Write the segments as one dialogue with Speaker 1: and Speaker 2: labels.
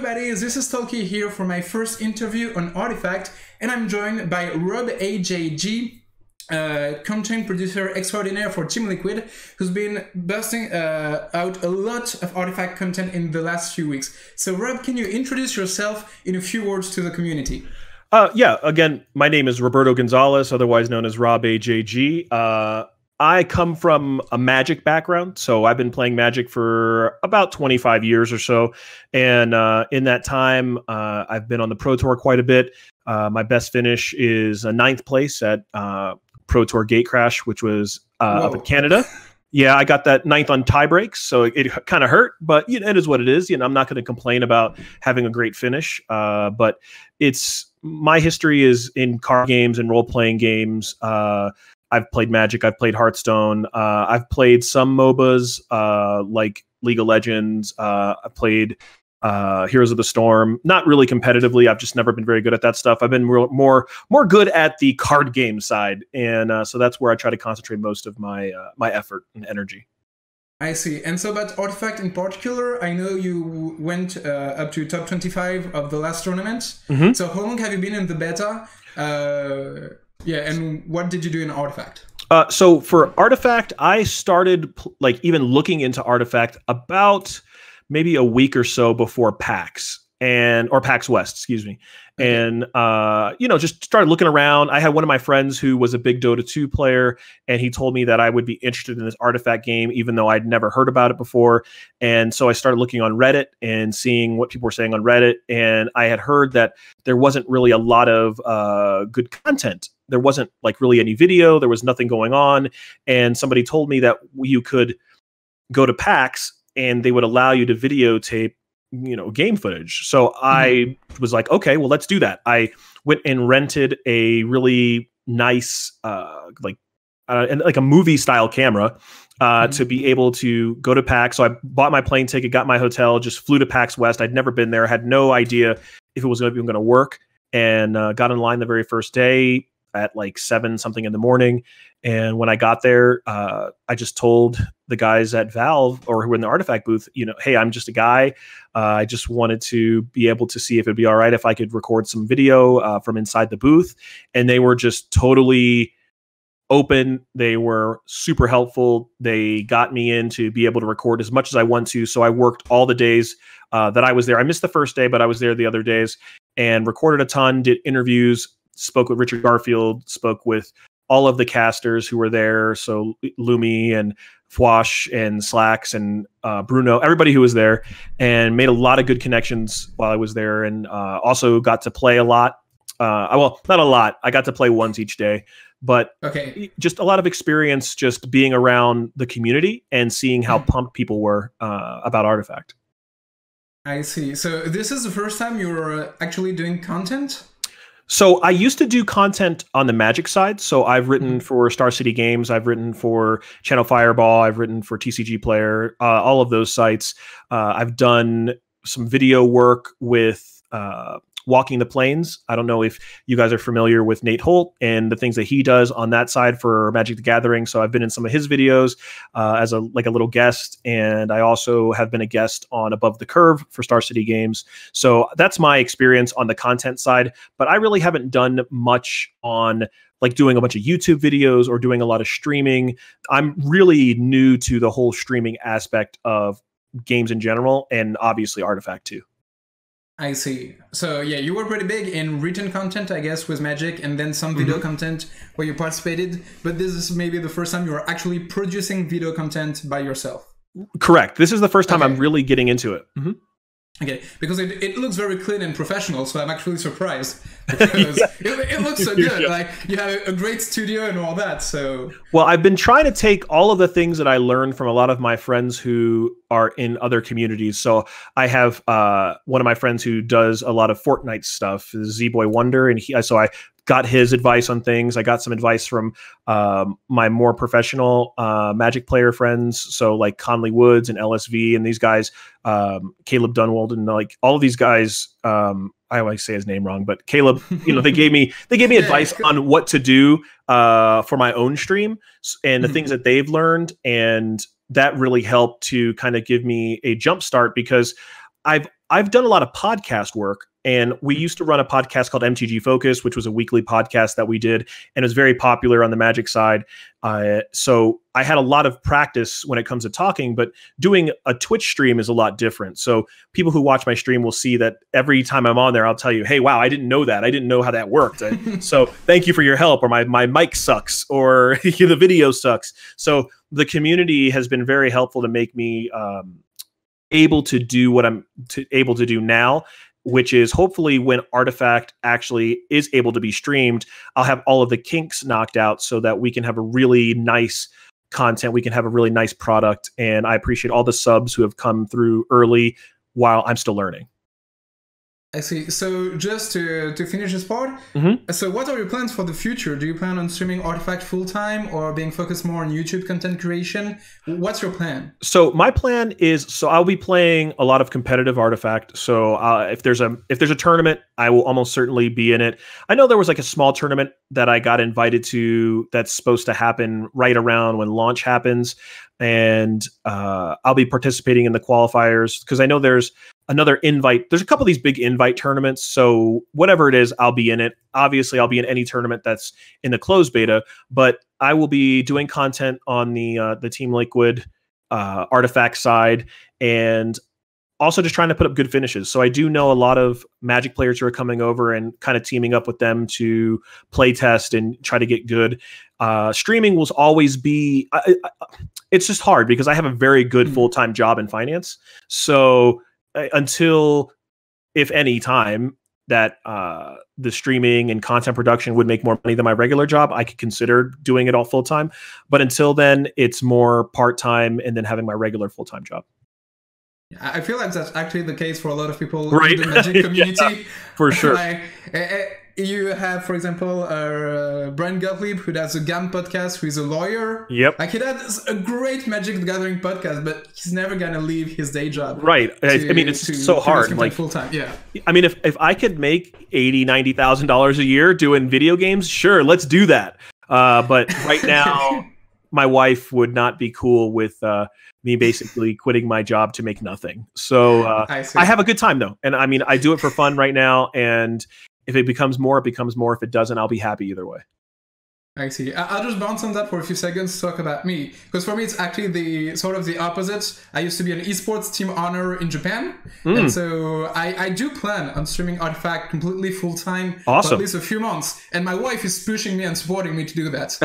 Speaker 1: everybody, this is Tolki here for my first interview on Artifact, and I'm joined by RobAJG, content producer extraordinaire for Team Liquid, who's been busting out a lot of Artifact content in the last few weeks. So Rob, can you introduce yourself in a few words to the community?
Speaker 2: Yeah, again, my name is Roberto Gonzalez, otherwise known as RobAJG. I come from a Magic background, so I've been playing Magic for about 25 years or so. And in that time, I've been on the Pro Tour quite a bit. My best finish is a 9th place at Pro Tour Gate Crash, which was up in Canada. Yeah, I got that 9th on tie breaks, so it kind of hurt, but you know, it is what it is. You know, I'm not going to complain about having a great finish, but my history is in card games and role-playing games. I've played Magic, I've played Hearthstone, I've played some MOBAs like League of Legends, I've played Heroes of the Storm, not really competitively. I've just never been very good at that stuff. I've been more good at the card game side, and so that's where I try to concentrate most of my my effort and energy.
Speaker 1: I see. And so about Artifact in particular, I know you went up to top 25 of the last tournament. Mm-hmm. So how long have you been in the beta? Yeah, and what did you do in Artifact?
Speaker 2: So for Artifact, I started even looking into Artifact about maybe a week or so before PAX or PAX West, excuse me. Okay. And you know, just started looking around. I had one of my friends who was a big Dota 2 player, and he told me that I would be interested in this Artifact game, even though I'd never heard about it before. And so I started looking on Reddit and seeing what people were saying on Reddit. And I had heard that there wasn't really a lot of good content. There wasn't really any video. There was nothing going on. And somebody told me that you could go to PAX and they would allow you to videotape, you know, game footage. So I was like, okay, well, let's do that. I went and rented a really nice, like a movie style camera to be able to go to PAX. So I bought my plane ticket, got my hotel, just flew to PAX West. I'd never been there, had no idea if it was even going to work, and got in line the very first day at like 7 something in the morning. And when I got there, I just told the guys at Valve or who were in the Artifact booth, you know, hey, I'm just a guy. I just wanted to be able to see if it'd be all right if I could record some video from inside the booth. And they were just totally open. They were super helpful. They got me in to be able to record as much as I want to. So I worked all the days that I was there. I missed the first day, but I was there the other days and recorded a ton, did interviews, spoke with Richard Garfield, spoke with all of the casters who were there. So Lumi and Fwash and Slacks and Bruno, everybody who was there, and made a lot of good connections while I was there. And also got to play a lot. Well, not a lot. I got to play once each day, but just a lot of experience just being around the community and seeing how pumped people were about Artifact.
Speaker 1: I see. So this is the first time you're actually doing content?
Speaker 2: So I used to do content on the Magic side. So I've written for Star City Games. I've written for Channel Fireball. I've written for TCG Player, all of those sites. I've done some video work with Walking the Plains. I don't know if you guys are familiar with Nate Holt and the things that he does on that side for Magic the Gathering. So I've been in some of his videos as a little guest, and I also have been a guest on Above the Curve for Star City Games. So that's my experience on the content side, but I really haven't done much on doing a bunch of YouTube videos or doing a lot of streaming. I'm really new to the whole streaming aspect of games in general, and obviously Artifact too.
Speaker 1: I see. So yeah, you were pretty big in written content, I guess, with Magic, and then some video content where you participated. But this is maybe the first time you are actually producing video content by yourself. Correct.
Speaker 2: This is the first time I'm really getting into it.
Speaker 1: Okay, because it looks very clean and professional, so I'm actually surprised because it looks so good. Yeah. Like you have a great studio and all that. So
Speaker 2: well, I've been trying to take all of the things that I learned from a lot of my friends who are in other communities. So I have one of my friends who does a lot of Fortnite stuff, Z-Boy Wonder, and so I got his advice on things. I got some advice from my more professional Magic player friends, so like Conley Woods and LSV and these guys, Caleb Dunwald, and like all of these guys. I always say his name wrong, but Caleb, you know, they gave me advice on what to do for my own stream and the things that they've learned, and that really helped to kind of give me a jump start because I've I've done a lot of podcast work, and we used to run a podcast called MTG Focus, which was a weekly podcast that we did, and it was very popular on the Magic side. So I had a lot of practice when it comes to talking, but doing a Twitch stream is a lot different. So people who watch my stream will see that every time I'm on there, I'll tell you, hey, wow, I didn't know that. I didn't know how that worked. So thank you for your help, or my mic sucks, or the video sucks. So the community has been very helpful to make me able to do what I'm able to do now, which is hopefully when Artifact actually is able to be streamed, I'll have all of the kinks knocked out so that we can have a really nice content. We can have a really nice product. And I appreciate all the subs who have come through early while I'm still learning.
Speaker 1: I see. So just to finish this part, so what are your plans for the future? Do you plan on streaming Artifact full-time or being focused more on YouTube content creation? What's your plan? So
Speaker 2: my plan is, so I'll be playing a lot of competitive Artifact. So if there's a tournament, I will almost certainly be in it. I know there was like a small tournament that I got invited to that's supposed to happen right around when launch happens. And I'll be participating in the qualifiers because I know there's another invite. There's a couple of these big invite tournaments. So whatever it is, I'll be in it. Obviously, I'll be in any tournament that's in the closed beta, but I will be doing content on the Team Liquid Artifact side, and also just trying to put up good finishes. So I do know a lot of Magic players who are coming over and kind of teaming up with them to play test and try to get good. Streaming will always be, it's just hard because I have a very good full-time job in finance. So until, if any time that the streaming and content production would make more money than my regular job, I could consider doing it all full-time. But until then, it's more part-time and then having my regular full-time job.
Speaker 1: I feel like that's actually the case for a lot of people
Speaker 2: right?
Speaker 1: in the Magic community.
Speaker 2: Yeah, for sure.
Speaker 1: Like, you have, for example, Brian Gottlieb, who does a GAM podcast, who is a lawyer.
Speaker 2: Yep.
Speaker 1: Like, he does a great Magic the Gathering podcast, but he's never going to leave his day job.
Speaker 2: Right. I mean, it's so hard. Like
Speaker 1: full-time. Yeah.
Speaker 2: I mean, if I could make $80,000, $90,000 a year doing video games, sure, let's do that. But right now, my wife would not be cool with me basically quitting my job to make nothing. So I have a good time though. And I mean, I do it for fun right now. And if it becomes more, it becomes more. If it doesn't, I'll be happy either way. I
Speaker 1: see. I'll just bounce on that for a few seconds to talk about me. Because for me, it's actually the sort of the opposite. I used to be an esports team owner in Japan. And so I do plan on streaming Artifact completely full-time for at least a few months. And my wife is pushing me and supporting me to do that.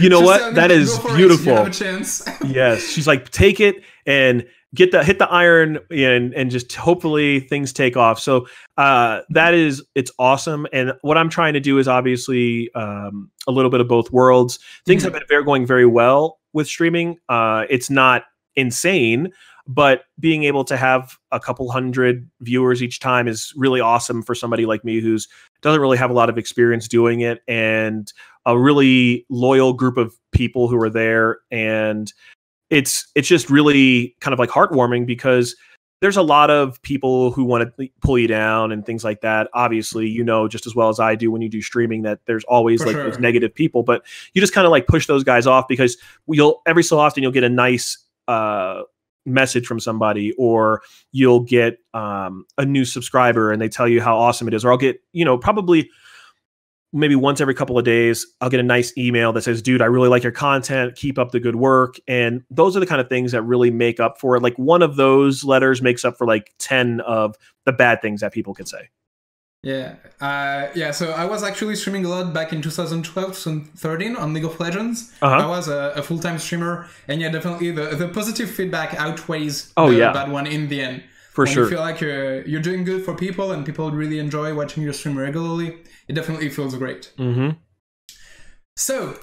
Speaker 2: You know what? That is beautiful.
Speaker 1: You have a chance.
Speaker 2: Yes. She's like, take it and hit the iron and just hopefully things take off. So it's awesome. And what I'm trying to do is obviously a little bit of both worlds. Things have been going very well with streaming. It's not insane, but being able to have a couple hundred viewers each time is really awesome for somebody like me who's doesn't really have a lot of experience doing it, and a really loyal group of people who are there. And it's just really kind of like heartwarming because there's a lot of people who want to pull you down and things like that. Obviously, you know, just as well as I do when you do streaming that there's always those negative people, but you just kind of like push those guys off because every so often you'll get a nice message from somebody, or you'll get a new subscriber and they tell you how awesome it is, or I'll get, probably maybe once every couple of days, I'll get a nice email that says, dude, I really like your content. Keep up the good work. And those are the kind of things that really make up for it. Like one of those letters makes up for like 10 of the bad things that people could say.
Speaker 1: Yeah. So I was actually streaming a lot back in 2012, 2013 on League of Legends. I was a full-time streamer. And yeah, definitely the positive feedback outweighs the bad one in the end.
Speaker 2: For sure.
Speaker 1: You feel like you're doing good for people and people really enjoy watching your stream regularly. It definitely feels great. So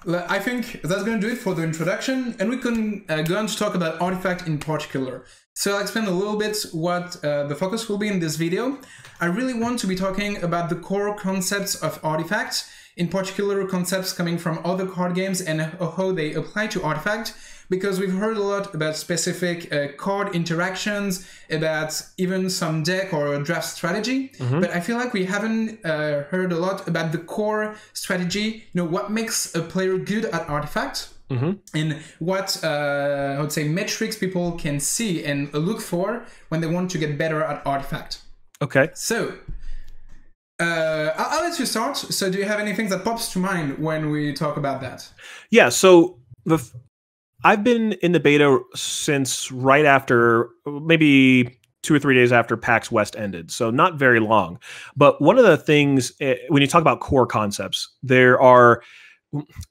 Speaker 1: I think that's going to do it for the introduction, and we can go on to talk about Artifact in particular. So I'll explain a little bit what the focus will be in this video. I really want to be talking about the core concepts of Artifact, in particular concepts coming from other card games and how they apply to Artifact, because we've heard a lot about specific card interactions, about even some deck or draft strategy, but I feel like we haven't heard a lot about the core strategy, what makes a player good at Artifact, and what I would say metrics people can see and look for when they want to get better at Artifact.
Speaker 2: Okay.
Speaker 1: So I'll let you start. So do you have anything that pops to mind when we talk about that?
Speaker 2: Yeah. So I've been in the beta since right after, maybe 2 or 3 days after PAX West ended. So not very long. But one of the things, when you talk about core concepts, there are,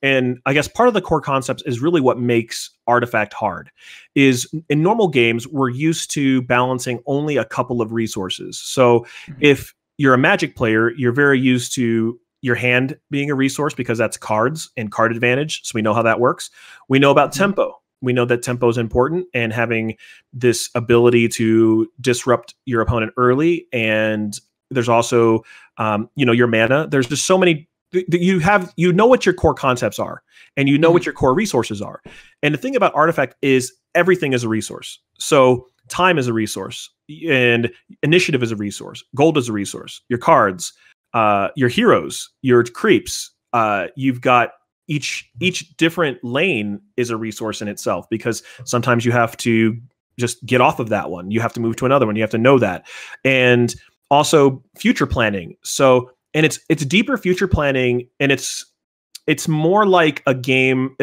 Speaker 2: and I guess part of the core concepts is really what makes Artifact hard, is in normal games, we're used to balancing only a couple of resources. So if you're a Magic player, you're very used to your hand being a resource because that's cards and card advantage. So we know how that works. We know about tempo. We know that tempo is important and having this ability to disrupt your opponent early. And there's also, your mana. There's just so many. You know what your core concepts are, and you know what your core resources are. And the thing about Artifact is everything is a resource. So time is a resource, and initiative is a resource. Gold is a resource. Your cards, your heroes, your creeps. You've got each different lane is a resource in itself, because sometimes you have to just get off of that one. You have to move to another one. You have to know that. And also future planning. So, and it's deeper future planning, and it's more like a game.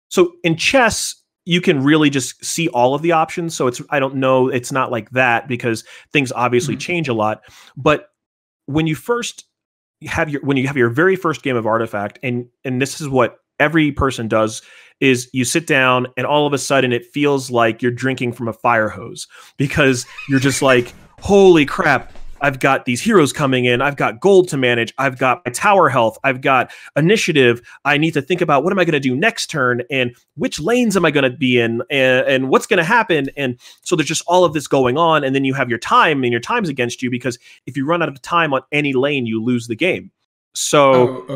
Speaker 2: So in chess, you can really just see all of the options. So it's not like that, because things obviously change a lot. But when you have your very first game of Artifact, and this is what every person does, is you sit down and all of a sudden it feels like you're drinking from a fire hose, because you're just like, holy crap, I've got these heroes coming in. I've got gold to manage. I've got my tower health. I've got initiative. I need to think about what am I going to do next turn, and which lanes am I going to be in, and what's going to happen. And so there's just all of this going on. And then you have your time, and your time's against you, because if you run out of time on any lane, you lose the game. So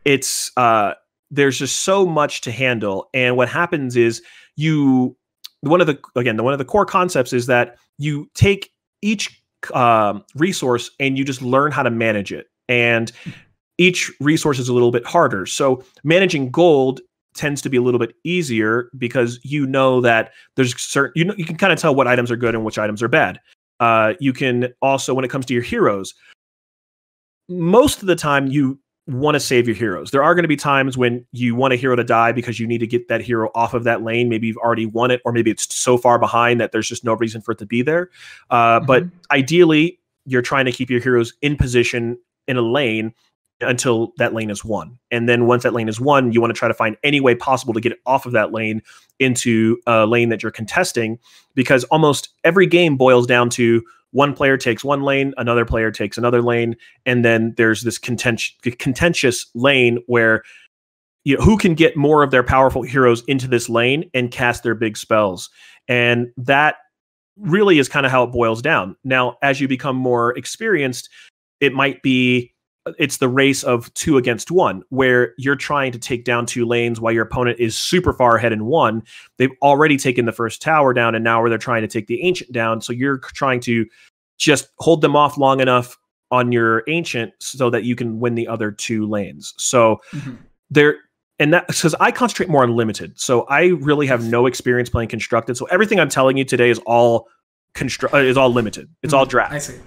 Speaker 2: it's there's just so much to handle. And what happens is one of the core concepts is that you take each resource and you just learn how to manage it, and each resource is a little bit harder. So managing gold tends to be a little bit easier, because you know that there's certain, you can kind of tell what items are good and which items are bad. You can also, when it comes to your heroes, most of the time you want to save your heroes. There are going to be times when you want a hero to die because you need to get that hero off of that lane. Maybe you've already won it, or maybe it's so far behind that there's just no reason for it to be there. But ideally, you're trying to keep your heroes in position in a lane until that lane is won. And then once that lane is won, you want to try to find any way possible to get it off of that lane into a lane that you're contesting, because almost every game boils down to one player takes one lane, another player takes another lane, and then there's this contentious lane where who can get more of their powerful heroes into this lane and cast their big spells. And that really is kind of how it boils down. Now, as you become more experienced, it's the race of 2 against 1, where you're trying to take down 2 lanes while your opponent is super far ahead in 1. They've already taken the first tower down, and now where they're trying to take the ancient down. So you're trying to just hold them off long enough on your ancient so that you can win the other 2 lanes. So and that, because I concentrate more on limited. So I really have no experience playing constructed. So everything I'm telling you today is all limited. It's all draft.
Speaker 1: I see.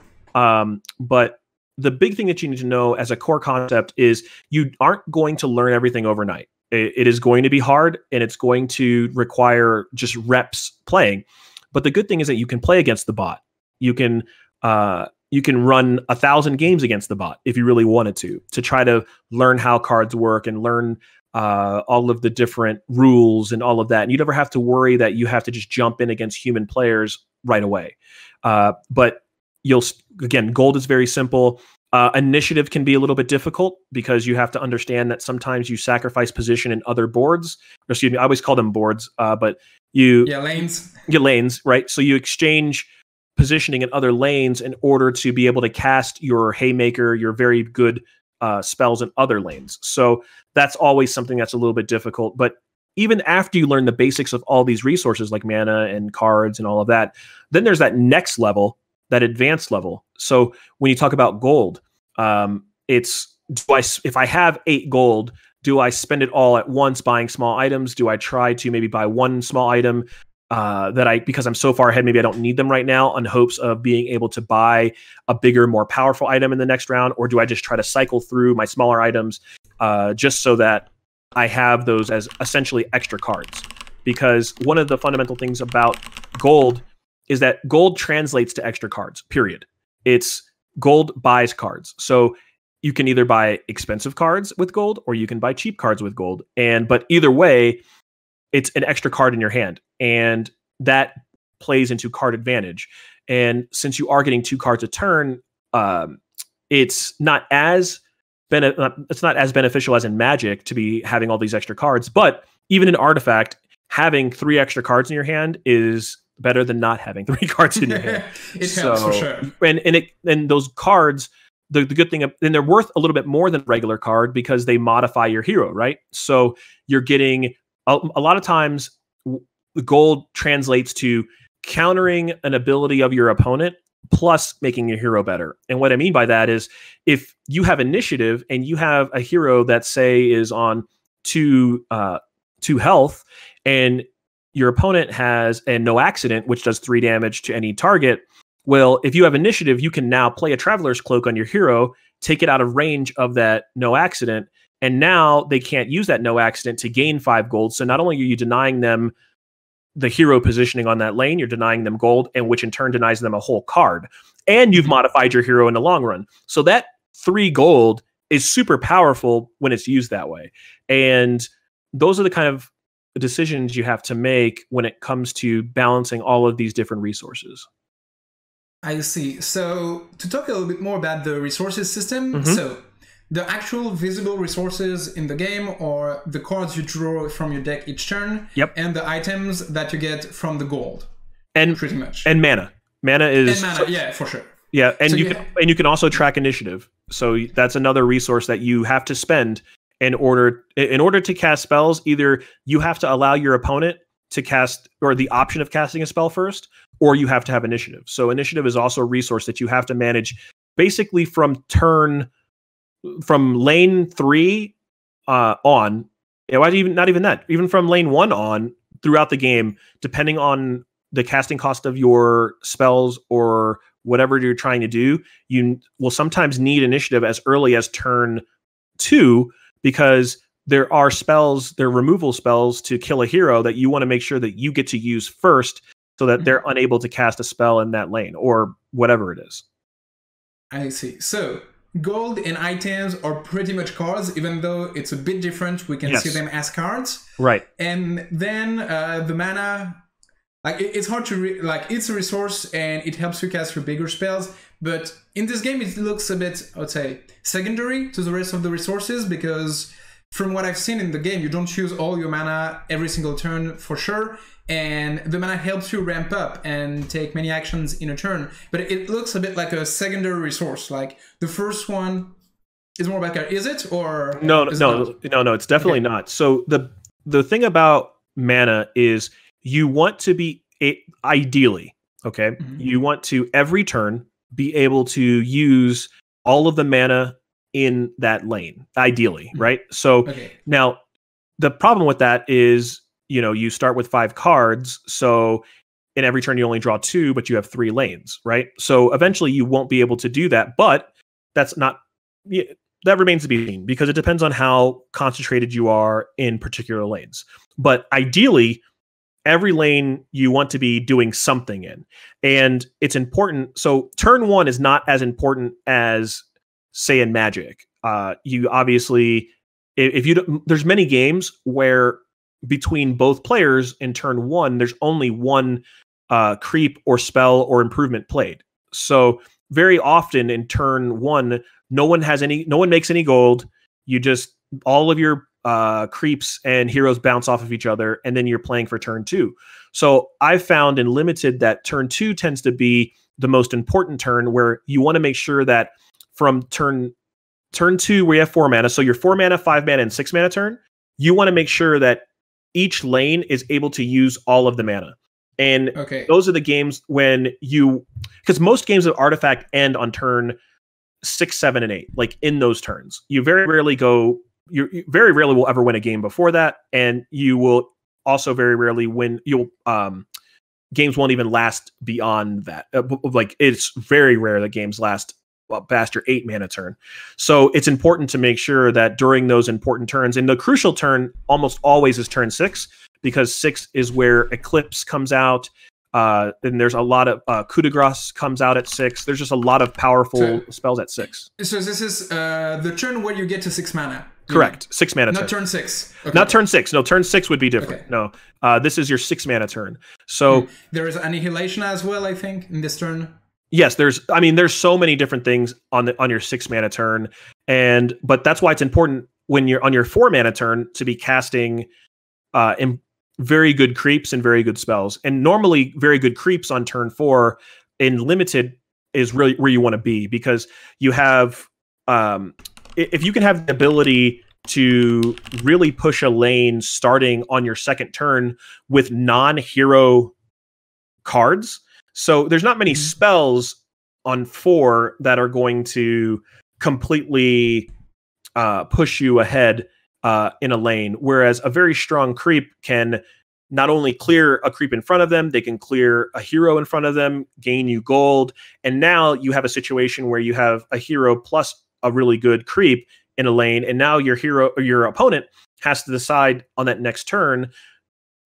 Speaker 2: But the big thing that you need to know as a core concept is you aren't going to learn everything overnight. It is going to be hard, and it's going to require just reps playing. But the good thing is that you can play against the bot. You can run 1,000 games against the bot if you really wanted to try to learn how cards work and learn all of the different rules and all of that. And you never have to worry that you have to just jump in against human players right away. But gold is very simple. Initiative can be a little bit difficult, because you have to understand that sometimes you sacrifice position in other boards. Excuse me, I always call them boards, but lanes. Yeah, lanes, right? So you exchange positioning in other lanes in order to be able to cast your haymaker, your very good spells in other lanes. So that's always something that's a little bit difficult. But even after you learn the basics of all these resources like mana and cards and all of that, then there's that next level, that advanced level. So when you talk about gold, if I have 8 gold, do I spend it all at once buying small items? Do I try to maybe buy one small item because I'm so far ahead, maybe I don't need them right now, in hopes of being able to buy a bigger, more powerful item in the next round? Or do I just try to cycle through my smaller items just so that I have those as essentially extra cards? Because one of the fundamental things about gold is that gold translates to extra cards, period. It's gold buys cards. So you can either buy expensive cards with gold or you can buy cheap cards with gold. But either way, it's an extra card in your hand. And that plays into card advantage. And since you are getting 2 cards a turn, it's not as beneficial as in Magic to be having all these extra cards. But even in Artifact, having 3 extra cards in your hand is better than not having 3 cards in your hand.
Speaker 1: It helps for sure.
Speaker 2: And those cards, the good thing, and they're worth a little bit more than a regular card because they modify your hero, right? So you're getting a lot of times gold translates to countering an ability of your opponent plus making your hero better. And what I mean by that is if you have initiative and you have a hero that say is on 2 health and your opponent has a no accident, which does 3 damage to any target. Well, if you have initiative, you can now play a Traveler's Cloak on your hero, take it out of range of that no accident, and now they can't use that no accident to gain 5 gold. So not only are you denying them the hero positioning on that lane, you're denying them gold, and which in turn denies them a whole card. And you've modified your hero in the long run. So that 3 gold is super powerful when it's used that way. And those are the kind of decisions you have to make when it comes to balancing all of these different resources.
Speaker 1: I see. So to talk a little bit more about the resources system, so the actual visible resources in the game are the cards you draw from your deck each turn, and the items that you get from the gold,
Speaker 2: and
Speaker 1: pretty much,
Speaker 2: and mana. Mana is
Speaker 1: yeah, for sure.
Speaker 2: Yeah, and so you can also track initiative. So that's another resource that you have to spend in order to cast spells. Either you have to allow your opponent to cast, or the option of casting a spell first, or you have to have initiative. So initiative is also a resource that you have to manage basically from lane 3 on. Not even that, even from lane 1 on throughout the game, depending on the casting cost of your spells or whatever you're trying to do, you will sometimes need initiative as early as turn 2, because there are removal spells to kill a hero that you want to make sure that you get to use first, so that they're unable to cast a spell in that lane or whatever it is. I
Speaker 1: see. So gold and items are pretty much cards, even though it's a bit different. We can see them as cards. Right. And then the mana, like it's hard to it's a resource and it helps you cast your bigger spells. But in this game, it looks a bit, I would say, secondary to the rest of the resources, because from what I've seen in the game, you don't use all your mana every single turn for sure. And the mana helps you ramp up and take many actions in a turn. But it looks a bit like a secondary resource. Like the first one is more about, is it? Or
Speaker 2: no, it's definitely not. So the thing about mana is you want to be, ideally, okay, you want to every turn be able to use all of the mana in that lane, ideally, right? So now the problem with that is, you start with 5 cards, so in every turn you only draw 2, but you have 3 lanes, right? So eventually you won't be able to do that, but that remains to be seen, because it depends on how concentrated you are in particular lanes. But ideally, every lane you want to be doing something in, and it's important. So turn 1 is not as important as, say, in Magic. You obviously, there's many games where between both players in turn 1, there's only one creep or spell or improvement played. So very often in turn 1, no one makes any gold. You just, all of your creeps and heroes bounce off of each other, and then you're playing for turn 2. So I've found in Limited that turn 2 tends to be the most important turn, where you want to make sure that from turn 2, where you have 4 mana, so your 4 mana, 5 mana, and 6 mana turn, you want to make sure that each lane is able to use all of the mana. And those are the games when because most games of Artifact end on turn 6, 7, and 8, like in those turns. You very rarely go you very rarely will ever win a game before that, and you will also very rarely win. Games won't even last beyond that. Like it's very rare that games last past your 8 mana turn. So it's important to make sure that during those important turns, and the crucial turn almost always is turn 6, because 6 is where Eclipse comes out. And there's a lot of coup de grace comes out at 6. There's just a lot of powerful spells at 6.
Speaker 1: So this is the turn where you get to 6 mana.
Speaker 2: Correct. 6 mana.
Speaker 1: Not turn 6. Okay.
Speaker 2: Not turn 6. No, turn 6 would be different. Okay. No, this is your 6 mana turn. So
Speaker 1: there is annihilation as well, I think, in this turn.
Speaker 2: Yes, there's so many different things on your 6 mana turn, but that's why it's important when you're on your 4 mana turn to be casting in very good creeps and very good spells. And normally very good creeps on turn 4 in limited is really where you want to be, because you have if you can have the ability to really push a lane starting on your 2nd turn with non-hero cards. So there's not many spells on 4 that are going to completely push you ahead in a lane, whereas a very strong creep can not only clear a creep in front of them, they can clear a hero in front of them, gain you gold, and now you have a situation where you have a hero plus a really good creep in a lane, and now your hero or your opponent has to decide on that next turn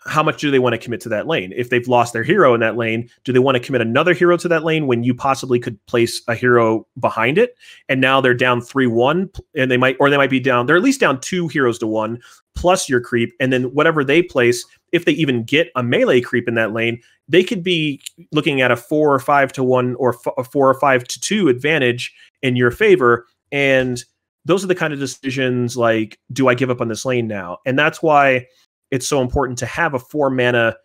Speaker 2: how much do they want to commit to that lane. If they've lost their hero in that lane, do they want to commit another hero to that lane when you possibly could place a hero behind it? And now they're down 3-1, and they might be down, they're at least down 2 heroes to 1 plus your creep. And then whatever they place, if they even get a melee creep in that lane, they could be looking at a 4 or 5 to 1 or a 4 or 5 to 2 advantage in your favor. And those are the kind of decisions like, do I give up on this lane now? And that's why it's so important to have a 4 mana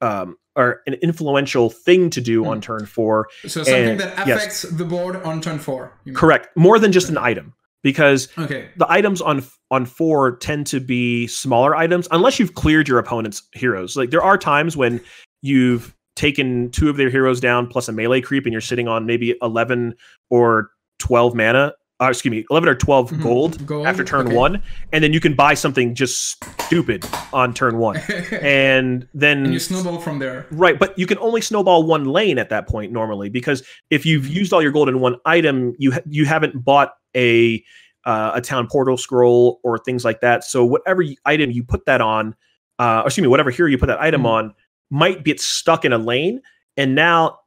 Speaker 2: or an influential thing to do on turn 4.
Speaker 1: So something that affects the board on turn 4.
Speaker 2: Correct. More than just an item, because the items on 4 tend to be smaller items unless you've cleared your opponent's heroes. Like there are times when you've taken 2 of their heroes down plus a melee creep and you're sitting on maybe 11 or 12 mana. 11 or 12 gold after turn 1, and then you can buy something just stupid on turn 1, and then
Speaker 1: you snowball from there.
Speaker 2: Right, but you can only snowball 1 lane at that point normally, because if you've used all your gold in 1 item, you haven't bought a town portal scroll or things like that. So whatever item you put that on, whatever hero you put that item on, might get stuck in a lane, and now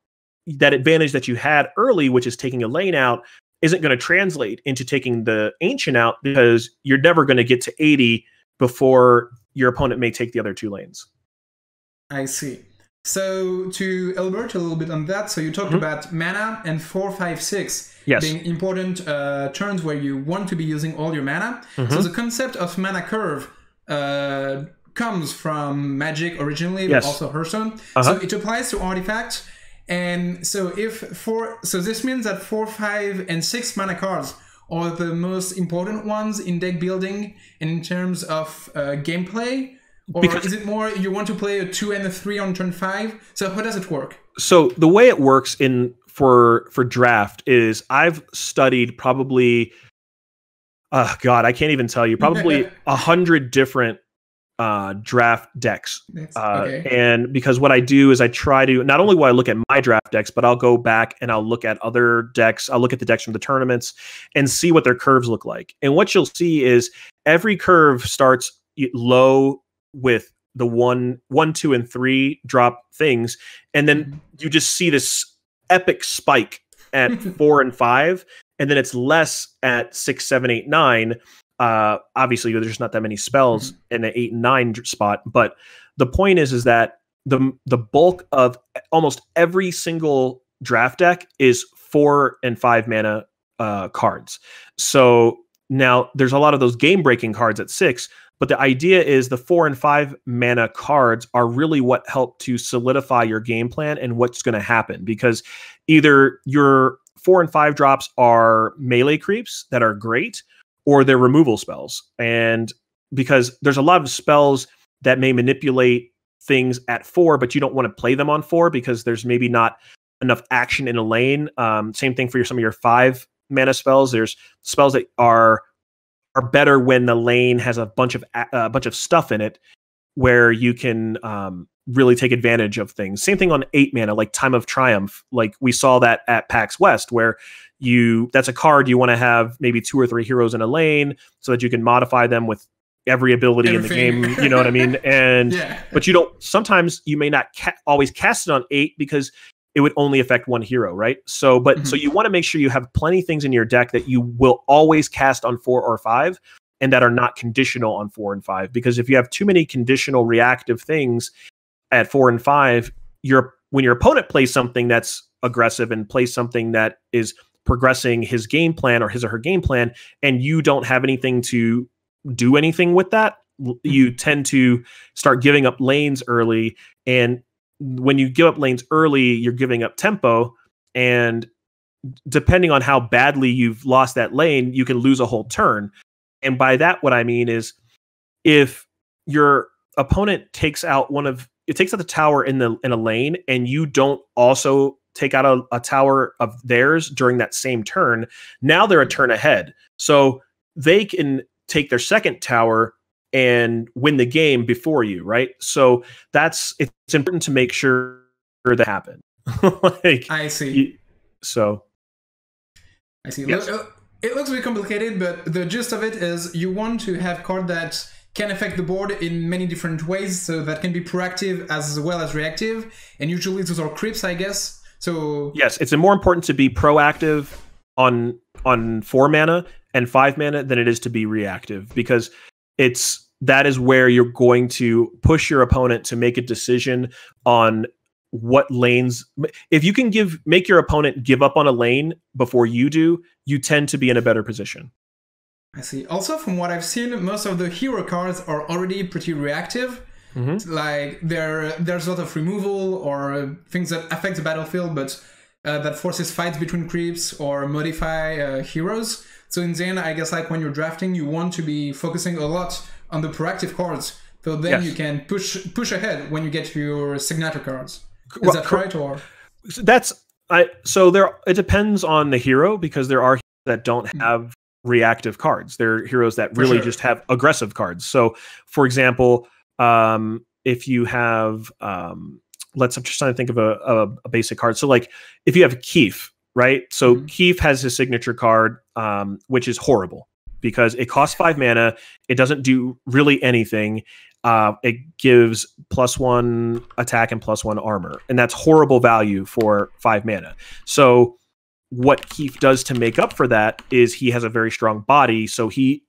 Speaker 2: that advantage that you had early, which is taking a lane out, isn't going to translate into taking the ancient out, because you're never going to get to 80 before your opponent may take the other 2 lanes.
Speaker 1: I see. So to elaborate a little bit on that, so you talked about mana and 4, 5, 6 being important turns where you want to be using all your mana. So the concept of mana curve comes from Magic originally, but also Hearthstone. So it applies to artifacts. And so this means that 4, 5, and 6 mana cards are the most important ones in deck building and in terms of gameplay? Or is it more you want to play a 2 and a 3 on turn 5? So how does it work?
Speaker 2: So the way it works for draft is I've studied probably, I can't even tell you, probably 100 different draft decks. And because what I do is I try to, not only will I look at my draft decks, but I'll go back and I'll look at other decks. I'll look at the decks from the tournaments and see what their curves look like. And what you'll see is every curve starts low with the 1, 2, and 3 drop things. And then you just see this epic spike at 4 and 5. And then it's less at 6, 7, 8, 9. Obviously there's not that many spells in the 8 and 9 spot, but the point is that the bulk of almost every single draft deck is 4 and 5 mana cards. So now there's a lot of those game breaking cards at 6, but the idea is the 4 and 5 mana cards are really what help to solidify your game plan and what's going to happen, because either your 4 and 5 drops are melee creeps that are great, or they're removal spells. And because there's a lot of spells that may manipulate things at 4, but you don't want to play them on 4 because there's maybe not enough action in a lane. Same thing for some of your 5 mana spells. There's spells that are better when the lane has a bunch of stuff in it, where you can really take advantage of things. Same thing on 8 mana, like Time of Triumph. Like we saw that at PAX West, where that's a card you want to have maybe 2 or 3 heroes in a lane so that you can modify them with every ability in the game. You know what I mean? And but you don't. Sometimes you may not always cast it on 8 because it would only affect 1 hero, right? So, so you want to make sure you have plenty of things in your deck that you will always cast on 4 or 5, and that are not conditional on 4 and 5. Because if you have too many conditional reactive things at 4 and 5, when your opponent plays something that's aggressive and plays something that is progressing his game plan or his or her game plan, and you don't have anything to do anything with that, you tend to start giving up lanes early. And when you give up lanes early, you're giving up tempo. And depending on how badly you've lost that lane, you can lose a whole turn. And by that, what I mean is, if your opponent takes out the tower in a lane, and you don't also take out a tower of theirs during that same turn, now they're a turn ahead. So they can take their second tower and win the game before you, right? So it's important to make sure that happens.
Speaker 1: I see. I see.
Speaker 2: Yes.
Speaker 1: It looks very complicated, but the gist of it is you want to have cards that can affect the board in many different ways, so that can be proactive as well as reactive, and usually those are creeps, I guess. So
Speaker 2: yes, it's more important to be proactive on 4 mana and 5 mana than it is to be reactive, because that is where you're going to push your opponent to make a decision on what lanes. If you can make your opponent give up on a lane before you do, you tend to be in a better position.
Speaker 1: I see. Also, from what I've seen, most of the hero cards are already pretty reactive. Like there's a lot of removal or things that affect the battlefield, but that forces fights between creeps or modify heroes. So in the end, I guess like when you're drafting, you want to be focusing a lot on the proactive cards, so then you can push ahead when you get to your signature cards. Is that right? Or
Speaker 2: it depends on the hero, because there are heroes that don't have reactive cards. There are heroes that really just have aggressive cards. So for example, if you have I'm just trying to think of a basic card. So like if you have Keith, right? So Keith has his signature card, which is horrible because it costs 5 mana. It doesn't do really anything. It gives +1 attack and +1 armor, and that's horrible value for 5 mana. So what Keith does to make up for that is he has a very strong body. So his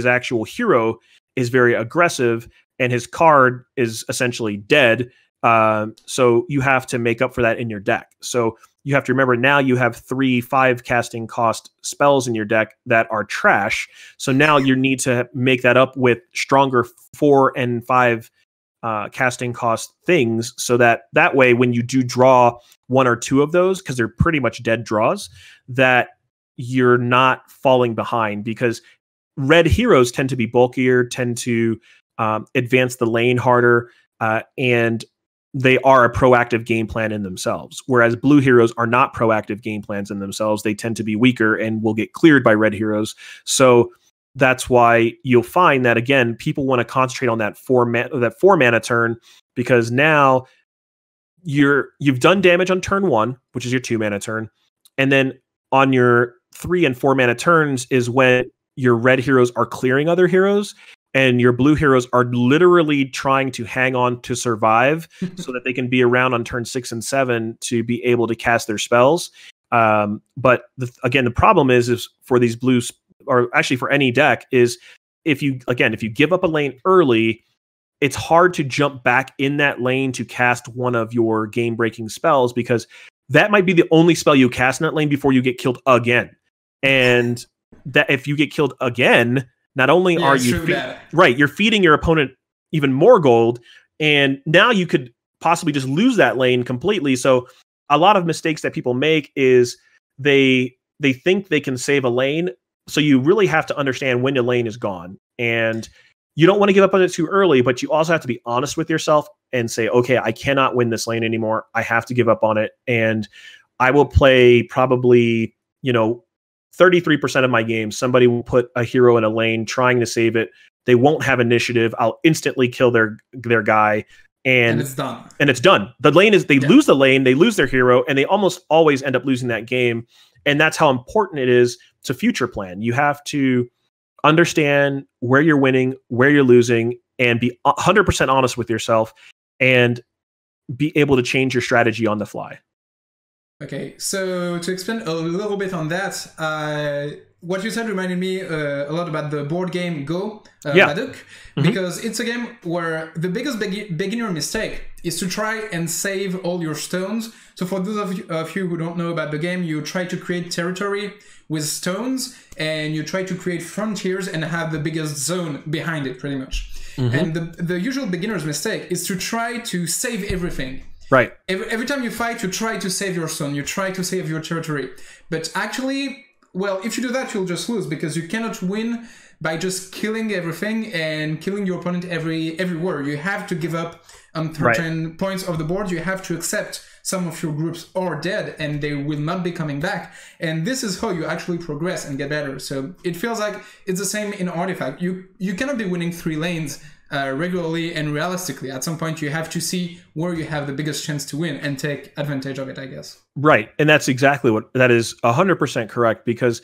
Speaker 2: actual hero is very aggressive, and his card is essentially dead. So you have to make up for that in your deck. So you have to remember, now you have 3 5 casting cost spells in your deck that are trash. So now you need to make that up with stronger 4 and 5 casting cost things, so that way when you do draw 1 or 2 of those, because they're pretty much dead draws, that you're not falling behind, because red heroes tend to be bulkier, tend to advance the lane harder, and they are a proactive game plan in themselves. Whereas blue heroes are not proactive game plans in themselves. They tend to be weaker and will get cleared by red heroes. So that's why you'll find that, again, people want to concentrate on that 4 mana turn, because now you've done damage on turn 1, which is your 2 mana turn. And then on your 3 and 4 mana turns is when your red heroes are clearing other heroes, and your blue heroes are literally trying to hang on to survive so that they can be around on turn 6 and 7 to be able to cast their spells. But again, the problem is for these blues, or actually for any deck, is if you give up a lane early, it's hard to jump back in that lane to cast one of your game-breaking spells, because that might be the only spell you cast in that lane before you get killed again. And that if you get killed again, not only are you you're feeding your opponent even more gold, and now you could possibly just lose that lane completely. So a lot of mistakes that people make is they think they can save a lane. So you really have to understand when the lane is gone, and you don't want to give up on it too early, but you also have to be honest with yourself and say, okay, I cannot win this lane anymore. I have to give up on it. And I will play probably, 33% of my games, somebody will put a hero in a lane trying to save it. They won't have initiative. I'll instantly kill their guy. And
Speaker 1: it's done.
Speaker 2: And it's done. The lane is, they lose the lane, they lose their hero, and they almost always end up losing that game. And that's how important it is to future plan. You have to understand where you're winning, where you're losing, and be 100% honest with yourself and be able to change your strategy on the fly.
Speaker 1: Okay, so to expand a little bit on that, what you said reminded me a lot about the board game Go, Baduk, because it's a game where the biggest beginner mistake is to try and save all your stones. So for those of you who don't know about the game, you try to create territory with stones, and you try to create frontiers and have the biggest zone behind it, pretty much. And the usual beginner's mistake is to try to save everything.
Speaker 2: Right.
Speaker 1: Every time you fight, you try to save your stone, you try to save your territory. But actually, well, if you do that, you'll just lose, because you cannot win by just killing everything and killing your opponent everywhere. You have to give up on certain points of the board. You have to accept some of your groups are dead and they will not be coming back. And this is how you actually progress and get better. So it feels like it's the same in Artifact. You cannot be winning 3 lanes regularly and realistically. At some point, you have to see where you have the biggest chance to win and take advantage of it, I guess. Right.
Speaker 2: And that's exactly what, that is 100% correct, because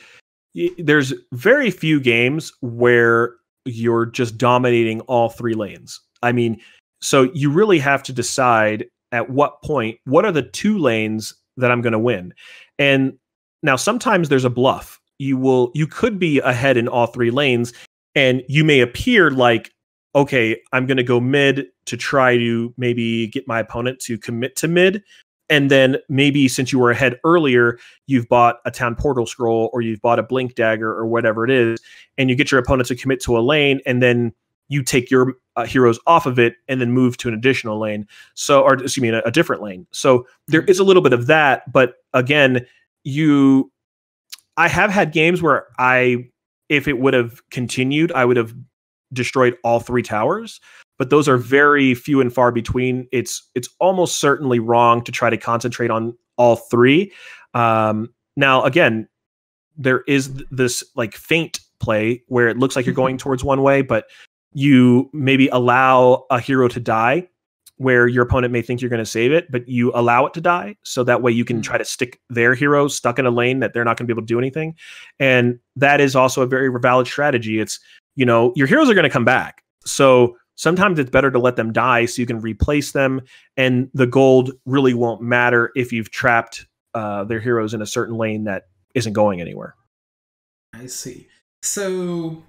Speaker 2: there's very few games where you're just dominating all 3 lanes. I mean, so you really have to decide at what point, what are the 2 lanes that I'm going to win? And now sometimes there's a bluff. You could be ahead in all 3 lanes, and you may appear like, okay, I'm going to go mid to try to maybe get my opponent to commit to mid. And then maybe since you were ahead earlier, you've bought a town portal scroll, or you've bought a blink dagger, or whatever it is, and you get your opponent to commit to a lane, and then you take your heroes off of it and then move to an additional lane. So, or excuse me, a different lane. So there is a little bit of that, but again, I have had games where if it would have continued, I would have destroyed all 3 towers, but those are very few and far between. It's almost certainly wrong to try to concentrate on all 3. Now, again, there is this like feint play where it looks like you're going towards one way, but you maybe allow a hero to die where your opponent may think you're going to save it, but you allow it to die. So that way you can try to stick their hero stuck in a lane that they're not going to be able to do anything. And that is also a very valid strategy. It's, your heroes are going to come back. So sometimes it's better to let them die so you can replace them. And the gold really won't matter if you've trapped their heroes in a certain lane that isn't going anywhere.
Speaker 1: I see. So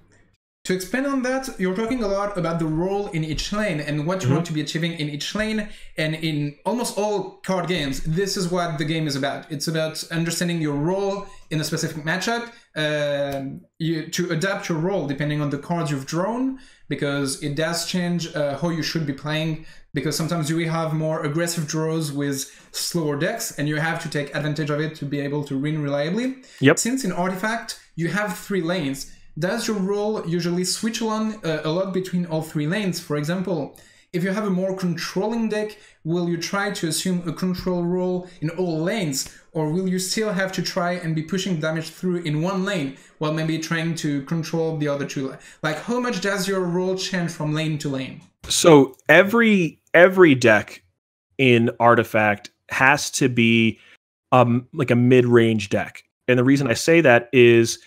Speaker 1: to expand on that, you're talking a lot about the role in each lane and what you want to be achieving in each lane. And in almost all card games, this is what the game is about. It's about understanding your role in a specific matchup, to adapt your role depending on the cards you've drawn, because it does change how you should be playing, because sometimes you will have more aggressive draws with slower decks, and you have to take advantage of it to be able to win reliably. Yep. Since in Artifact, you have 3 lanes, does your role usually switch along a lot between all 3 lanes? For example, if you have a more controlling deck, will you try to assume a control role in all lanes? Or will you still have to try and be pushing damage through in one lane while maybe trying to control the other 2? Like, how much does your role change from lane to lane? So every deck in Artifact has to be like a mid-range deck. And the reason I say that is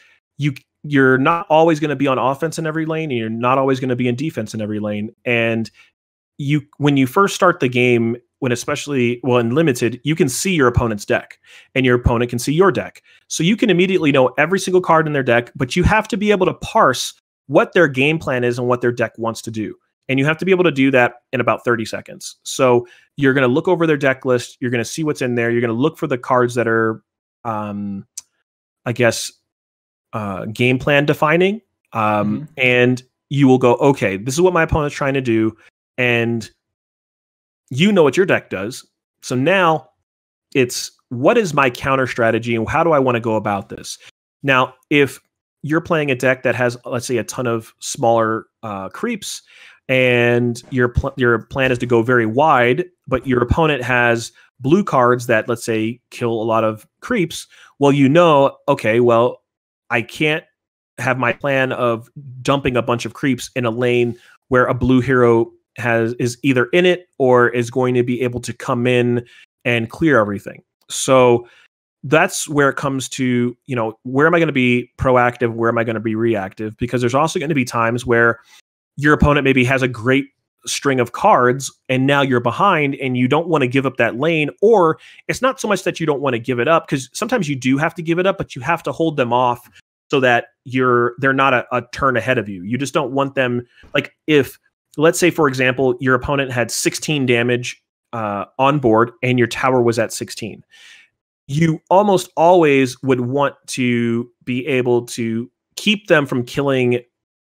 Speaker 1: you're not always going to be on offense in every lane, and you're not always going to be in defense in every lane. And when you first start the game, in limited, you can see your opponent's deck, and your opponent can see your deck. So you can immediately know every single card in their deck, but you have to be able to parse what their game plan is and what their deck wants to do. And you have to be able to do that in about 30 seconds. So you're going to look over their deck list. You're going to see what's in there. You're going to look for the cards that are, game plan defining. And you will go, okay, this is what my opponent's trying to do. And you know what your deck does. So now it's, what is my counter strategy and how do I want to go about this? Now, if you're playing a deck that has, let's say, a ton of smaller creeps, and your plan is to go very wide, but your opponent has blue cards that, let's say, kill a lot of creeps, well, okay, well,
Speaker 2: I can't have my plan of dumping a bunch of creeps in a lane where a blue hero is either in it or is going to be able to come in and clear everything. So that's where it comes to, you know, where am I going to be proactive? Where am I going to be reactive? Because there's also going to be times where your opponent maybe has a great string of cards and now you're behind and you don't want to give up that lane, or it's not so much that you don't want to give it up, because sometimes you do have to give it up, but you have to hold them off so that they're not a turn ahead of you. You just don't want them, like, if, let's say, for example, your opponent had 16 damage on board and your tower was at 16. You almost always would want to be able to keep them from killing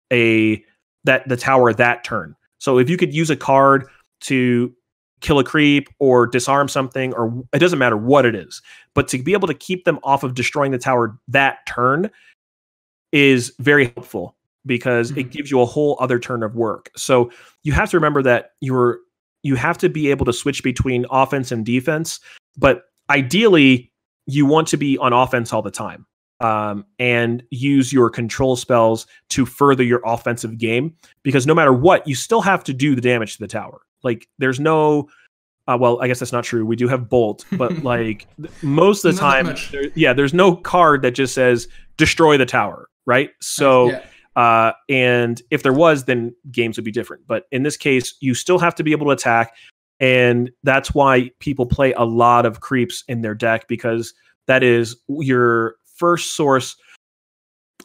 Speaker 2: the tower that turn. So if you could use a card to kill a creep or disarm something, or it doesn't matter what it is, but to be able to keep them off of destroying the tower that turn is very helpful, because it gives you a whole other turn of work. So you have to remember that you have to be able to switch between offense and defense, but ideally you want to be on offense all the time, and use your control spells to further your offensive game, because no matter what, you still have to do the damage to the tower. Like, there's no, well, I guess that's not true. We do have bolt, but like most of the time, there's no card that just says destroy the tower, right? So, and if there was, then games would be different. But in this case, you still have to be able to attack. And that's why people play a lot of creeps in their deck, because that is your first source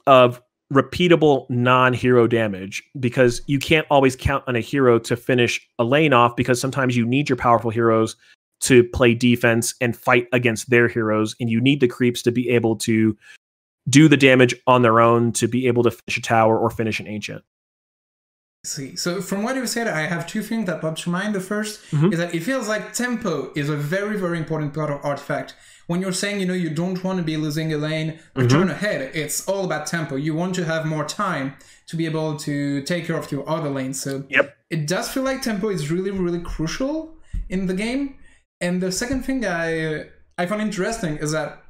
Speaker 2: of repeatable non-hero damage, because you can't always count on a hero to finish a lane off, because sometimes you need your powerful heroes to play defense and fight against their heroes, and you need the creeps to be able to do the damage on their own to be able to finish a tower or finish an ancient.
Speaker 1: See, so from what you said, I have two things that pop to mind. The first is that it feels like tempo is a very, very important part of Artifact. When you're saying, you know, you don't want to be losing a lane or turn ahead, it's all about tempo. You want to have more time to be able to take care of your other lanes. So it does feel like tempo is really, really crucial in the game. And the second thing I found interesting is that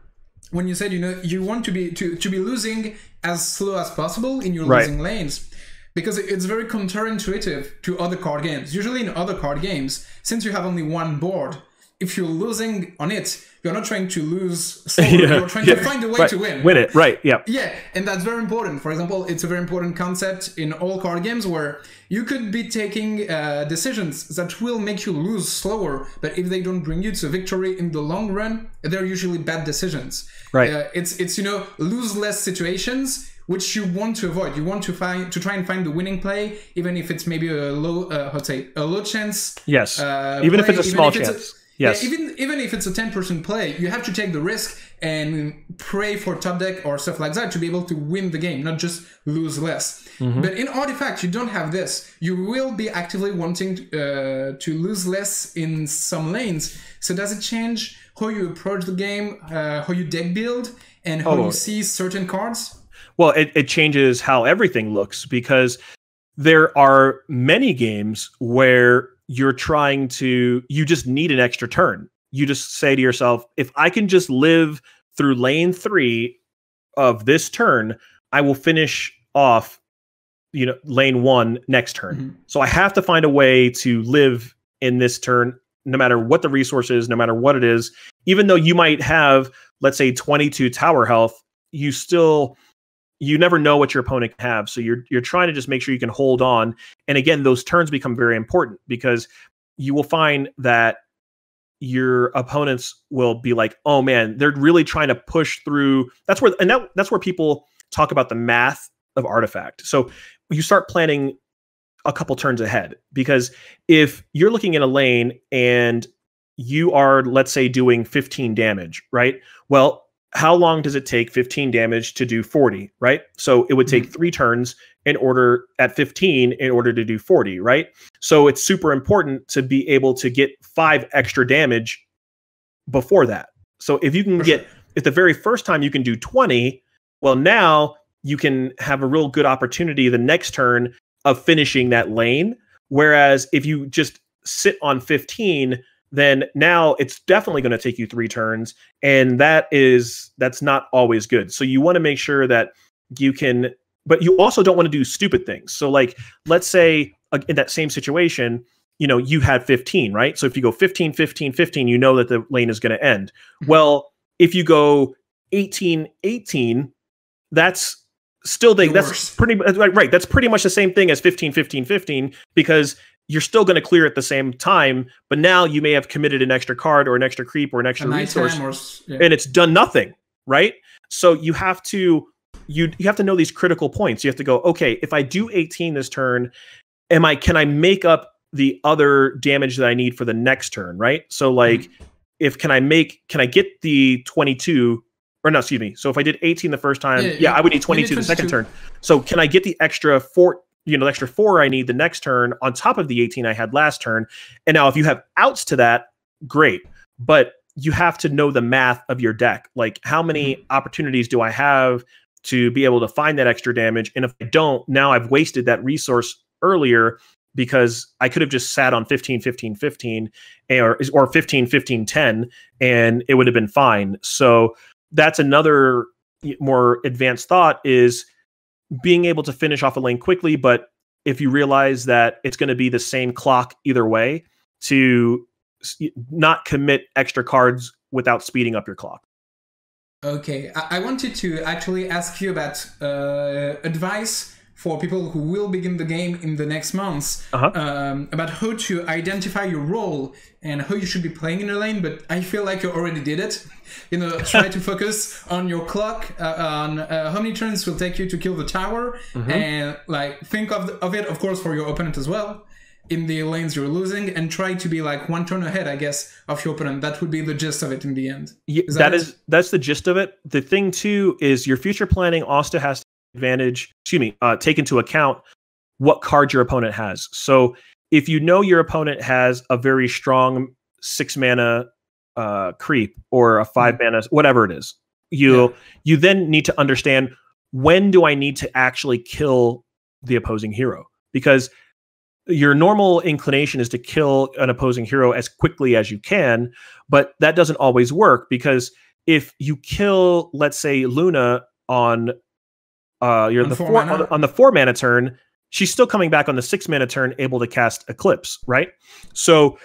Speaker 1: when you said, you know, you want to be losing as slow as possible in your losing lanes, because it's very counterintuitive to other card games. Usually in other card games, since you have only one board, if you're losing on it, you're not trying to lose slower, you're trying to find a way to win.
Speaker 2: Win it, right,
Speaker 1: Yeah, and that's very important. For example, it's a very important concept in all card games where you could be taking decisions that will make you lose slower, but if they don't bring you to victory in the long run, they're usually bad decisions. Right. It's you know, lose less situations which you want to avoid. You want to try and find the winning play, even if it's maybe a low chance.
Speaker 2: Yes. Even if it's a small chance. Yes.
Speaker 1: Yeah, even if it's a 10% play, you have to take the risk and pray for top deck or stuff like that to be able to win the game, not just lose less. But in Artifact, you don't have this. You will be actively wanting to lose less in some lanes. So does it change how you approach the game, how you deck build, and how you see certain cards?
Speaker 2: Well, it changes how everything looks, because there are many games where you just need an extra turn. You just say to yourself, if I can just live through lane 3 of this turn, I will finish off, you know, lane 1 next turn. So I have to find a way to live in this turn, no matter what the resource is, no matter what it is. Even though you might have, let's say, 22 tower health, you never know what your opponent can have. So you're trying to just make sure you can hold on. And again, those turns become very important, because you will find that your opponents will be like, oh man, they're really trying to push through. That's where people talk about the math of Artifact. So you start planning a couple turns ahead, because if you're looking in a lane and you are, let's say, doing 15 damage, right? Well, how long does it take 15 damage to do 40, right? So it would take 3 turns at 15 in order to do 40, right? So it's super important to be able to get 5 extra damage before that. So if you can if the very first time you can do 20, well, now you can have a real good opportunity the next turn of finishing that lane. Whereas if you just sit on 15, then now it's definitely going to take you 3 turns, and that's not always good. So you want to make sure that you can, but you also don't want to do stupid things. So like, let's say in that same situation, you know, you had 15, right? So if you go 15, 15, 15, you know that the lane is going to end. Well, if you go 18, 18, that's still that's pretty right. That's pretty much the same thing as 15, 15, 15, because you're still going to clear at the same time, but now you may have committed an extra card or an extra creep or an extra resource, and it's done nothing, right? So you have to you have to know these critical points. You have to go, okay, if I do 18 this turn, can I make up the other damage that I need for the next turn, right? So like, can I get the 22? Or no, excuse me. So if I did 18 the first time, I would need 22 the second turn. So can I get the extra 4? You know, the extra 4 I need the next turn on top of the 18 I had last turn. And now if you have outs to that, great. But you have to know the math of your deck. Like, how many opportunities do I have to be able to find that extra damage? And if I don't, now I've wasted that resource earlier because I could have just sat on 15, 15, 15 or 15, 15, 10, and it would have been fine. So that's another more advanced thought, is being able to finish off a lane quickly, but if you realize that it's going to be the same clock either way, to not commit extra cards without speeding up your clock.
Speaker 1: Okay, I wanted to actually ask you about advice for people who will begin the game in the next months, about how to identify your role and how you should be playing in a lane, but I feel like you already did it. You know, try to focus on your clock, on how many turns will take you to kill the tower, and like think of it, of course, for your opponent as well, in the lanes you're losing, and try to be like 1 turn ahead, I guess, of your opponent. That would be the gist of it in the end. Yeah,
Speaker 2: that's the gist of it. The thing too is your future planning also has to take into account what card your opponent has. So if you know your opponent has a very strong 6 mana creep or a 5 mana, whatever it is, you then need to understand, when do I need to actually kill the opposing hero? Because your normal inclination is to kill an opposing hero as quickly as you can, but that doesn't always work, because if you kill, let's say, Luna on the 4 mana turn, she's still coming back on the 6 mana turn, able to cast Eclipse, right? So,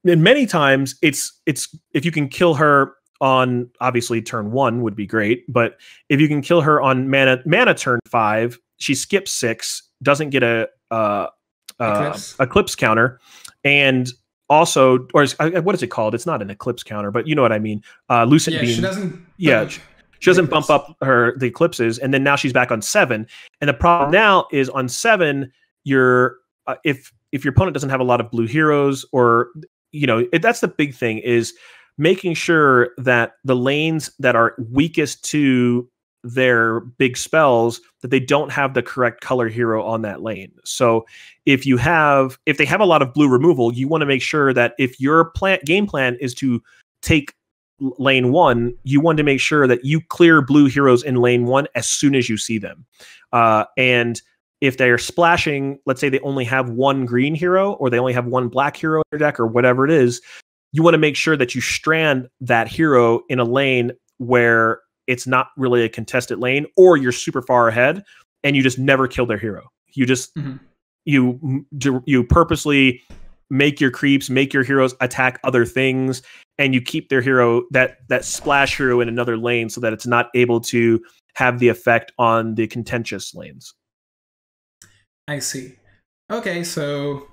Speaker 2: and many times it's if you can kill her on, obviously turn 1 would be great, but if you can kill her on mana turn 5, she skips 6, doesn't get a Eclipse counter, and also, or what is it called? It's not an Eclipse counter, but you know what I mean. Lucent Beam.
Speaker 1: She doesn't.
Speaker 2: She doesn't bump up the eclipses, and then now she's back on 7. And the problem now is on 7, if your opponent doesn't have a lot of blue heroes, or that's the big thing, is making sure that the lanes that are weakest to their big spells, that they don't have the correct color hero on that lane. So if they have a lot of blue removal, you want to make sure that if your game plan is to take lane 1, you want to make sure that you clear blue heroes in lane 1 as soon as you see them. And if they are splashing, let's say they only have 1 green hero, or they only have 1 black hero in their deck, or whatever it is, you want to make sure that you strand that hero in a lane where it's not really a contested lane, or you're super far ahead and you just never kill their hero. You just you purposely make your creeps, make your heroes attack other things, and you keep their hero, that splash hero, in another lane, so that it's not able to have the effect on the contentious lanes.
Speaker 1: I see. Okay, so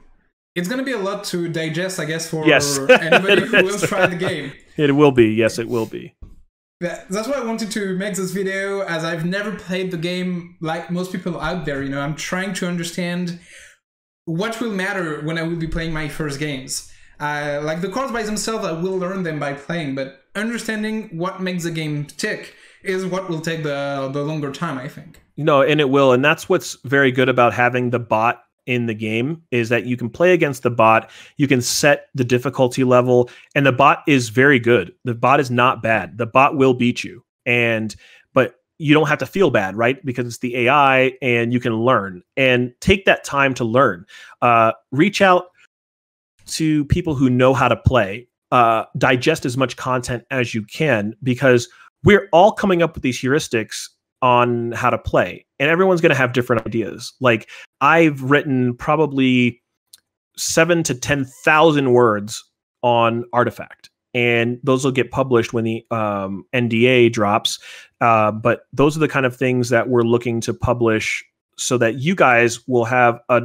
Speaker 1: it's going to be a lot to digest, I guess, for anybody who will try the game.
Speaker 2: It will be. Yes, it will be.
Speaker 1: That's why I wanted to make this video, as I've never played the game like most people out there. You know, I'm trying to understand what will matter when I will be playing my first games. Like the cards by themselves, I will learn them by playing, but understanding what makes the game tick is what will take the longer time, I think.
Speaker 2: No, and it will. And that's what's very good about having the bot in the game, is that you can play against the bot, you can set the difficulty level, and the bot is very good. The bot is not bad. The bot will beat you. But you don't have to feel bad, right? Because it's the AI, and you can learn, and take that time to learn. Reach out to people who know how to play, digest as much content as you can, because we're all coming up with these heuristics on how to play, and everyone's going to have different ideas. Like, I've written probably 7,000 to 10,000 words on Artifact, and those will get published when the NDA drops. But those are the kind of things that we're looking to publish so that you guys will have a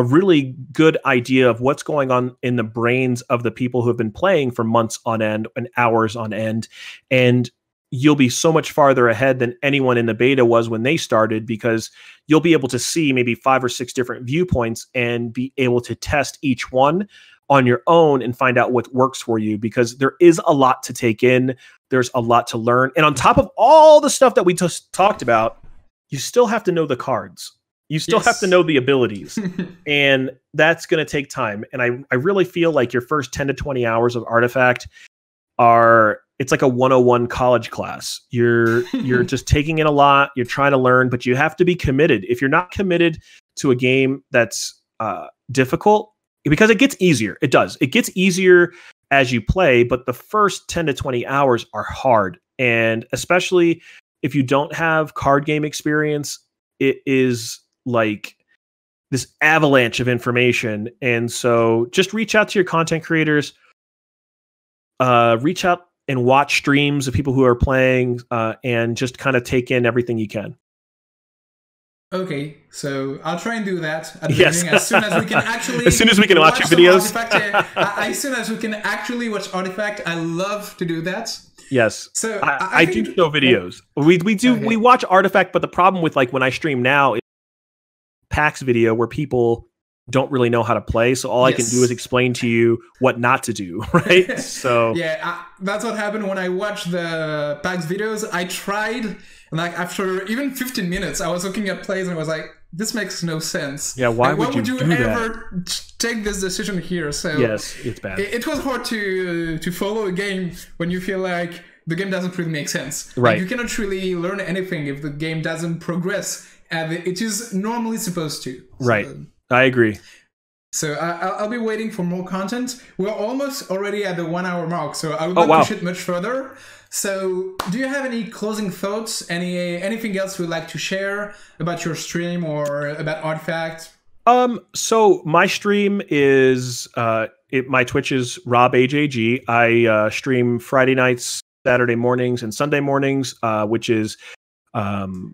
Speaker 2: really good idea of what's going on in the brains of the people who have been playing for months on end and hours on end. And you'll be so much farther ahead than anyone in the beta was when they started, because you'll be able to see maybe 5 or 6 different viewpoints and be able to test each one on your own and find out what works for you, because there is a lot to take in. There's a lot to learn. And on top of all the stuff that we just talked about, you still have to know the cards. You still have to know the abilities. And that's going to take time. And I really feel like your first 10 to 20 hours of Artifact it's like a 101 college class. You're just taking in a lot. You're trying to learn, but you have to be committed. If you're not committed to a game that's difficult, because it gets easier. It does. It gets easier as you play, but the first 10 to 20 hours are hard. And especially if you don't have card game experience, it is like this avalanche of information. And so just reach out to your content creators, reach out and watch streams of people who are playing, and just kind of take in everything you can.
Speaker 1: Okay, so I'll try and do that at the beginning, as soon as we can actually
Speaker 2: as soon as we can watch your videos.
Speaker 1: As soon as we can actually watch Artifact, I love to do that.
Speaker 2: Yes.
Speaker 1: So
Speaker 2: I do show videos. We do. Okay. We watch Artifact, but the problem with, like, when I stream now is PAX video where people don't really know how to play, so all I can do is explain to you what not to do, right? So
Speaker 1: yeah, that's what happened when I watched the PAX videos. I tried, and like after even 15 minutes, I was looking at plays and I was like, this makes no sense.
Speaker 2: Yeah, why would you
Speaker 1: ever take this decision here? So
Speaker 2: yes, it's bad.
Speaker 1: It was hard to follow a game when you feel like the game doesn't really make sense.
Speaker 2: Right.
Speaker 1: Like, you cannot really learn anything if the game doesn't progress as it is normally supposed to.
Speaker 2: Right. I agree.
Speaker 1: So I'll be waiting for more content. We're almost already at the 1 hour mark, so I would not push it much further. So do you have any closing thoughts? Anything else you'd like to share about your stream or about Artifact?
Speaker 2: So my stream is my Twitch is RobAJG. I stream Friday nights, Saturday mornings, and Sunday mornings, which is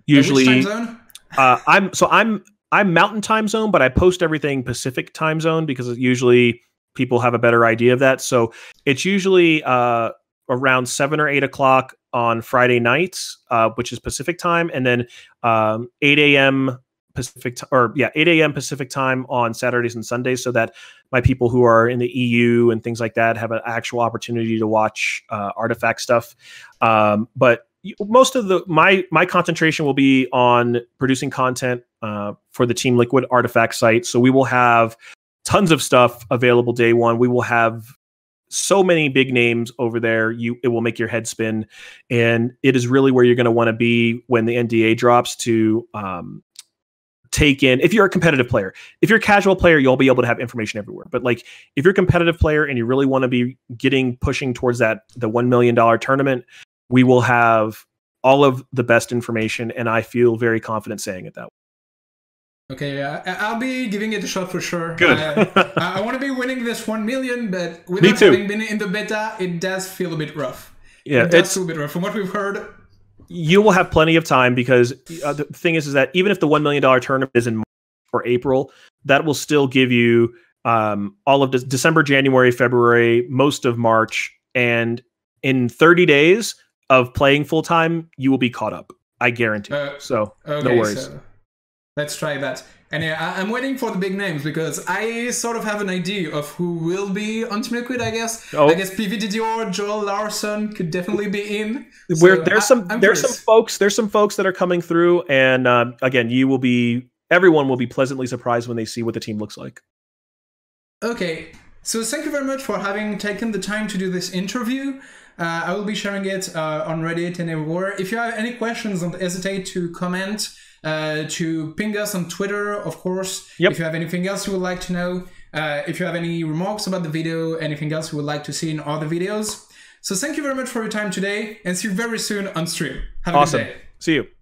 Speaker 2: usually
Speaker 1: which time zone?
Speaker 2: I'm Mountain Time Zone, but I post everything Pacific Time Zone because usually people have a better idea of that. So it's usually around 7 or 8 o'clock on Friday nights, which is Pacific time, and then 8 a.m. Pacific 8 a.m. Pacific time on Saturdays and Sundays, so that my people who are in the EU and things like that have an actual opportunity to watch Artifact stuff. But most of my concentration will be on producing content for the Team Liquid Artifact site. So we will have tons of stuff available day one. We will have so many big names over there. It will make your head spin, and it is really where you're going to want to be when the NDA drops to take in. If you're a competitive player, if you're a casual player, you'll be able to have information everywhere. But like, if you're a competitive player and you really want to be pushing towards the $1 million tournament, we will have all of the best information, and I feel very confident saying it that way.
Speaker 1: Okay, I'll be giving it a shot for sure.
Speaker 2: Good.
Speaker 1: I want to be winning this 1 million, but without having been in the beta, it does feel a bit rough.
Speaker 2: Yeah,
Speaker 1: it does feel a bit rough. From what we've heard,
Speaker 2: you will have plenty of time, because the thing is that even if the $1 million tournament is in March or April, that will still give you all of December, January, February, most of March, and in 30 days of playing full time, you will be caught up. I guarantee. Okay, no worries.
Speaker 1: So let's try that. And yeah, I'm waiting for the big names, because I sort of have an idea of who will be on Team Liquid, I guess. I guess PVDDR, Joel Larson could definitely be in. So
Speaker 2: there's some folks that are coming through, and again, everyone will be pleasantly surprised when they see what the team looks like.
Speaker 1: Okay, so thank you very much for having taken the time to do this interview. I will be sharing it on Reddit and everywhere. If you have any questions, don't hesitate to comment, to ping us on Twitter, of course. Yep. If you have anything else you would like to know, if you have any remarks about the video, anything else you would like to see in other videos. So thank you very much for your time today, and see you very soon on stream. Have a good day.
Speaker 2: See you.